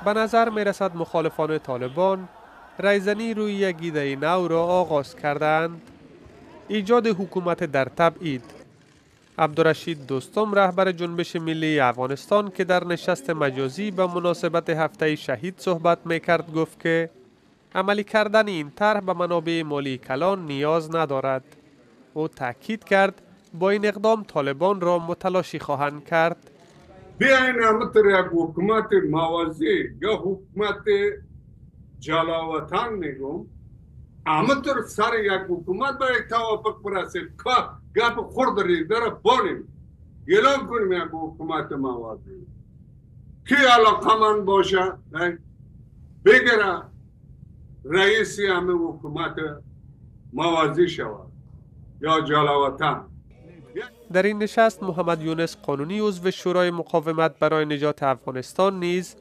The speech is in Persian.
به نظر می رسد مخالفان طالبان رایزنی روی یک ایده نو را آغاز کردند، ایجاد حکومت در تبعید. عبدالرشید دوستم، رهبر جنبش ملی افغانستان که در نشست مجازی به مناسبت هفته شهید صحبت می کرد، گفت که عملی کردن این طرح به منابع مالی کلان نیاز ندارد. او تاکید کرد با این اقدام طالبان را متلاشی خواهند کرد. بیاین همتر یک حکومت موازی یا حکومت جلاوطن میگم، همتر سر یک حکومت باید توافق برسید که گپ خورد ریزه را بانیم، اعلام کنیم یک حکومت موازی. کی علاقمند باشه بگره رئیسی همه حکومت موازی شود یا جلاوطن. در این نشست محمد یونس قانونی، عضو شورای مقاومت برای نجات افغانستان، نیز